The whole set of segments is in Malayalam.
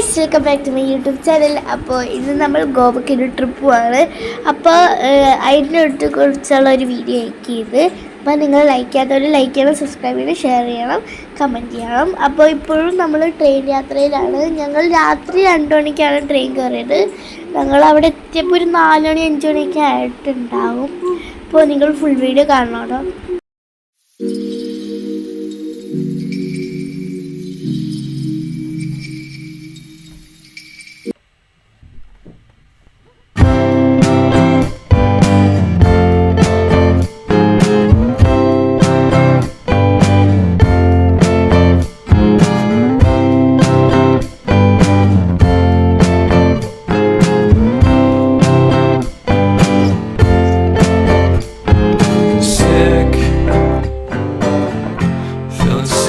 Guys, welcome back to my YouTube channel. അപ്പോൾ ഇന്ന് നമ്മൾ ഗോവയ്ക്ക് ഒരു ട്രിപ്പ് പോവാണ്. അപ്പോൾ അതിനെ കുറിച്ചുള്ള ഒരു വീഡിയോ ആക്കിയത്. അപ്പോൾ നിങ്ങൾ ലൈക്ക് ചെയ്യാത്തവർ ലൈക്ക് ചെയ്യണം, സബ്സ്ക്രൈബ് ചെയ്യണം, ഷെയർ ചെയ്യണം, കമൻറ്റ് ചെയ്യണം. അപ്പോൾ ഇപ്പോഴും നമ്മൾ ട്രെയിൻ യാത്രയിലാണ്. ഞങ്ങൾ രാത്രി 2 മണിക്കാണ് ട്രെയിൻ കയറിയത്. ഞങ്ങൾ അവിടെ എത്തിയപ്പോൾ ഒരു 4 മണി 5 മണിയൊക്കെ ആയിട്ടുണ്ടാവും. അപ്പോൾ നിങ്ങൾ ഫുൾ വീഡിയോ കാണണം.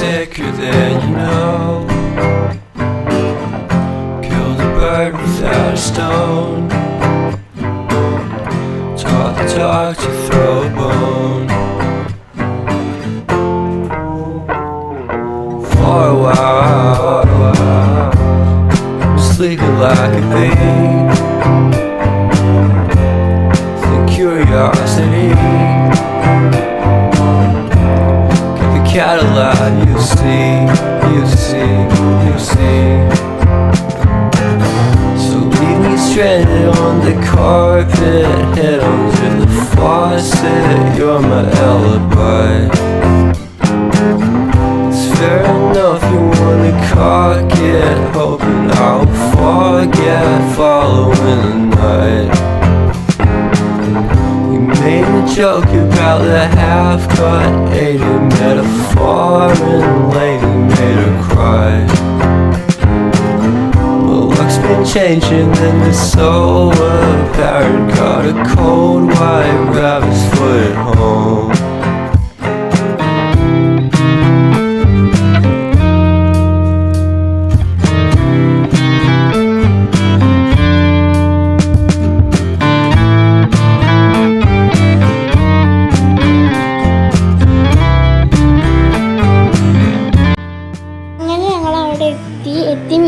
Sicker than you know. Killed a bird without a stone. Taught the dog to throw a bone. For a while, sleeping like a bee. The curiosity. Cadillac, you see. So leave me stranded on the carpet, head under the faucet. You're my alibi. It's fair enough you wanna cock it, hoping I'll forget following the night. Made a joke about the half-cut Asian metaphor and lady made her cry. Well, luck's been changing and it's so apparent. Got a cold white rabbit's foot at home.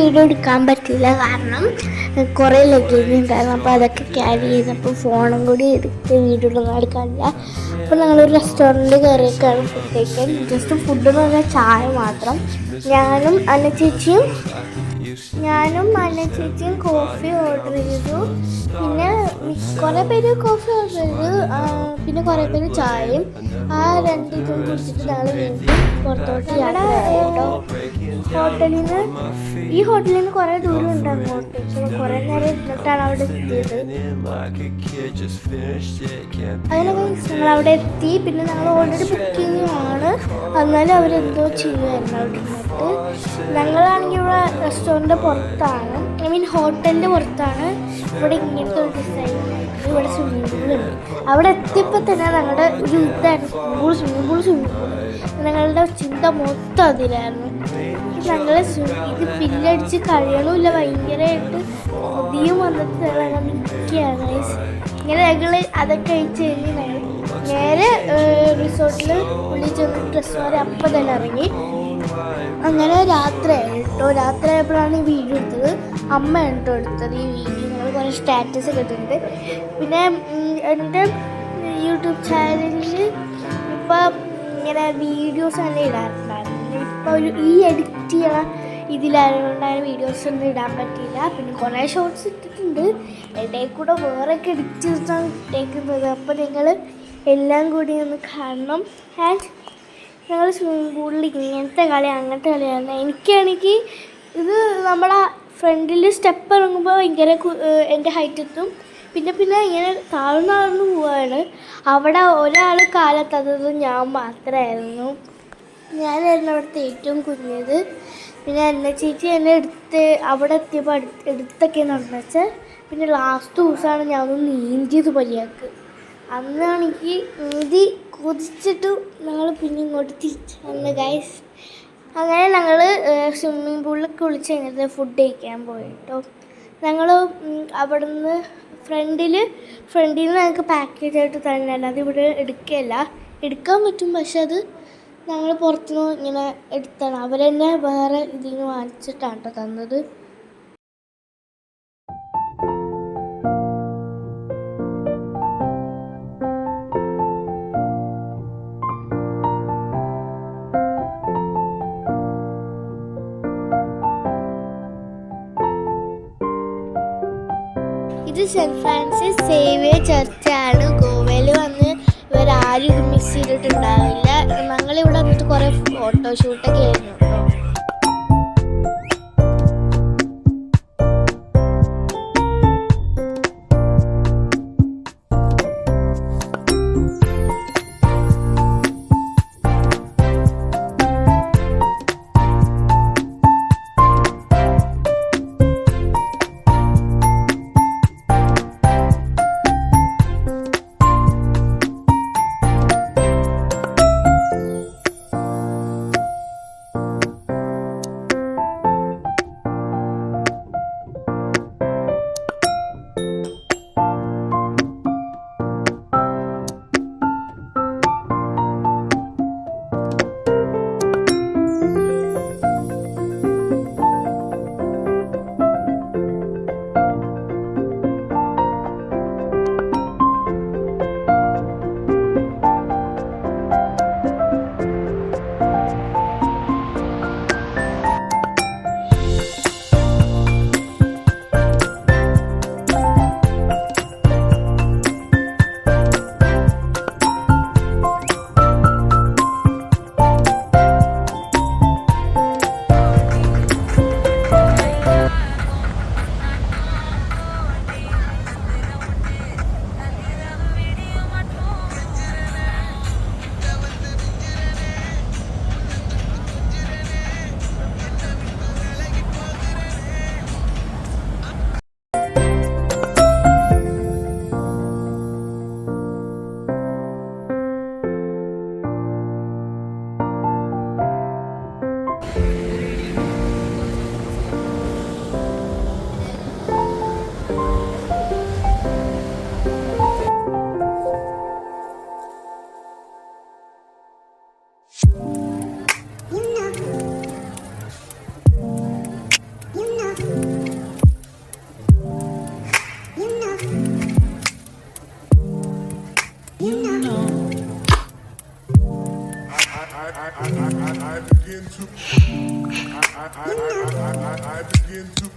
Video എടുക്കാൻ പറ്റില്ല, കാരണം കുറേ ലഗേജ് ഉണ്ടായിരുന്നു. അപ്പോൾ അതൊക്കെ ക്യാരി ചെയ്തപ്പോൾ ഫോണും കൂടി എടുത്ത് വീഡിയോ എടുക്കാനില്ല. അപ്പോൾ ഞങ്ങളൊരു റെസ്റ്റോറൻറ്റിൽ കയറിയൊക്കെയാണ് ഫുഡ് കഴിക്കാൻ. ജസ്റ്റ് ഫുഡ് എന്ന് പറഞ്ഞാൽ ചായ മാത്രം. ഞാനും അന്ന ചേച്ചിയും കോഫി ഓർഡർ ചെയ്തു. പിന്നെ കുറേ പേര് കോഫി ഓർഡർ ചെയ്തു, പിന്നെ കുറേ പേര് ചായയും. ആ 2 ഇതും കുടിച്ചിട്ട് ഞങ്ങൾ വീണ്ടും പുറത്തോട്ട് യാത്ര കേട്ടോ. ഈ ഹോട്ടലിൽ നിന്ന് കുറേ ദൂരം ഉണ്ട് അങ്ങോട്ടേക്ക്. കുറേ നേരം ഇരുന്നിട്ടാണ് അവിടെ എത്തിയത്. അങ്ങനെ ഞങ്ങൾ അവിടെ എത്തി. പിന്നെ ഞങ്ങൾ ഓൾറെഡി ബുക്കിംഗ് ആണ്, എന്നാലും അവരെന്തോ ചെയ്യുമായിരുന്നു അവിടെ ഇരുന്നിട്ട്. ഞങ്ങളാണെങ്കിൽ ഇവിടെ റെസ്റ്റോറൻറ്റ് പുറത്താണ്, ഐ മീൻ ഹോട്ടലിൻ്റെ പുറത്താണ്. ഇവിടെ ഇങ്ങനത്തെ ഒരു ഡിസൈൻ, ഇവിടെ സ്വിമ്മിംഗ് പൂളുണ്ട്. അവിടെ എത്തിയപ്പോൾ തന്നെ ഞങ്ങളുടെ ഒരു ഇതായിരുന്നു സ്വിമ്മിംഗ് പൂൾ. ഞങ്ങളുടെ ചിന്ത മൊത്തം അതിലായിരുന്നു. ഞങ്ങൾ ഇത് പില്ലടിച്ച് കഴിയണമില്ല, ഭയങ്കരമായിട്ട് കൊതിയും വന്നിട്ട് ഞങ്ങൾ നിൽക്കുകയാണ്. ഇങ്ങനെ ഞങ്ങൾ അതൊക്കെ കഴിച്ച് കഴിഞ്ഞ് ഞങ്ങൾ നേരെ റിസോർട്ടിൽ ഉള്ളിൽ ചെന്ന് ഡ്രസ്സ് മാറി അപ്പം തന്നെ ഇറങ്ങി. അങ്ങനെ രാത്രിയായി കേട്ടോ. രാത്രിയായപ്പോഴാണ് ഈ വീഡിയോ എടുത്തത്. അമ്മ കേട്ടോ എടുത്തത് ഈ വീഡിയോ. ഞങ്ങൾ കുറേ സ്റ്റാറ്റസ് ഒക്കെ ഇട്ടിട്ടുണ്ട്. പിന്നെ എൻ്റെ യൂട്യൂബ് ചാനലിൽ ഇപ്പം ഇങ്ങനെ വീഡിയോസ് തന്നെ ഇടാറുണ്ടായിരുന്നു. ഇപ്പോൾ ഈ എഡിറ്റ് ചെയ്യണ ഇതിലായതുകൊണ്ടാണ് വീഡിയോസ് ഒന്നും ഇടാൻ പറ്റിയില്ല. പിന്നെ കുറേ ഷോർട്സ് ഇട്ടിട്ടുണ്ട്, ഇടയിൽ കൂടെ വേറെയൊക്കെ എഡിറ്റ് ചെയ്തിട്ടാണ് ഇട്ടേക്കുന്നത്. അപ്പോൾ നിങ്ങൾ എല്ലാം കൂടി ഒന്ന് കാണണം. ആൻഡ് ഞങ്ങൾ സ്വിമ്മിംഗ് പൂളിൽ ഇങ്ങനത്തെ കളി അങ്ങനത്തെ കളിയാണ്. എനിക്കാണെങ്കിൽ ഇത് നമ്മളെ ഫ്രണ്ടിൽ സ്റ്റെപ്പ് ഇറങ്ങുമ്പോൾ ഭയങ്കര എൻ്റെ ഹൈറ്റ് എത്തും. പിന്നെ ഇങ്ങനെ താഴ്ന്നു പോവാണ്. അവിടെ ഒരാൾ കാലെത്താത്തത് ഞാൻ മാത്രമായിരുന്നു. ഞാനായിരുന്നു അവിടുത്തെ ഏറ്റവും കുഞ്ഞത്. പിന്നെ എന്നെ ചേച്ചി എന്നെ അവിടെ എത്തിയപ്പോൾ എടുത്തൊക്കെ നടന്നു വെച്ചാൽ. പിന്നെ ലാസ്റ്റ് ദിവസമാണ് ഞാനൊന്ന് നീന്തിയത് മര്യാദക്ക്. അന്നാണെങ്കിൽ നീന്തി കൊതിച്ചിട്ട് ഞങ്ങൾ പിന്നെ ഇങ്ങോട്ട് തിരിച്ചു വന്നു ഗൈസ്. അങ്ങനെ ഞങ്ങൾ സ്വിമ്മിംഗ് പൂളിൽ കുളിച്ച് കഴിഞ്ഞിട്ട് ഫുഡ് കഴിക്കാൻ പോയി കേട്ടോ. ഞങ്ങൾ അവിടെ നിന്ന് ഫ്രണ്ടിൽ നിന്ന് ഞങ്ങൾക്ക് പാക്കേജായിട്ട് തന്നെ, അല്ലാതെ ഇവിടെ എടുക്കാൻ പറ്റും. പക്ഷെ അത് ഞങ്ങൾ പുറത്തുനിന്ന് ഇങ്ങനെ എടുത്താണ്. അവർ തന്നെ വേറെ ഇതിൽ നിന്ന് വാങ്ങിച്ചിട്ടാണ് കേട്ടോ തന്നത്. ഇത് സെൻറ്റ് ഫ്രാൻസിസ് സേവിയർ ചർച്ചാണ്. ഗോവയിൽ വന്ന് ഇവരാരും ഇത് മിസ് ചെയ്തിട്ടുണ്ടാവില്ല. ഞങ്ങളിവിടെ വന്നിട്ട് കുറേ ഫോട്ടോഷൂട്ടൊക്കെ ആയിരുന്നു കേട്ടോ. I begin to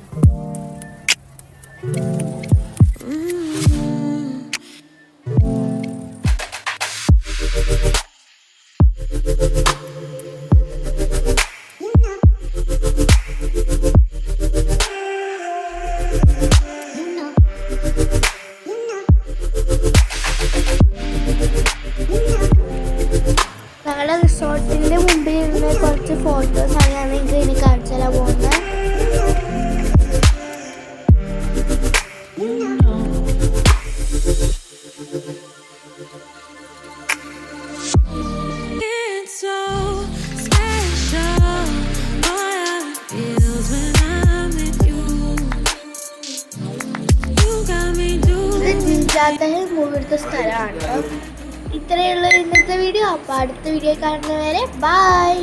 ഞങ്ങളുടെ റിസോർട്ടിൻ്റെ മുമ്പിൽ ഇരുന്ന് കുറച്ച് ഫോട്ടോസാണ് ഞാൻ നിങ്ങൾക്ക് ഇനി കാണിച്ചു തരാൻ പോകുന്നത്. മൂവിടുത്ത സ്ഥലമാണ്. ഇത്രയുള്ള ഇന്നത്തെ വീഡിയോ. അപ്പോൾ അടുത്ത വീഡിയോ കാണുന്നവരെ ബൈ.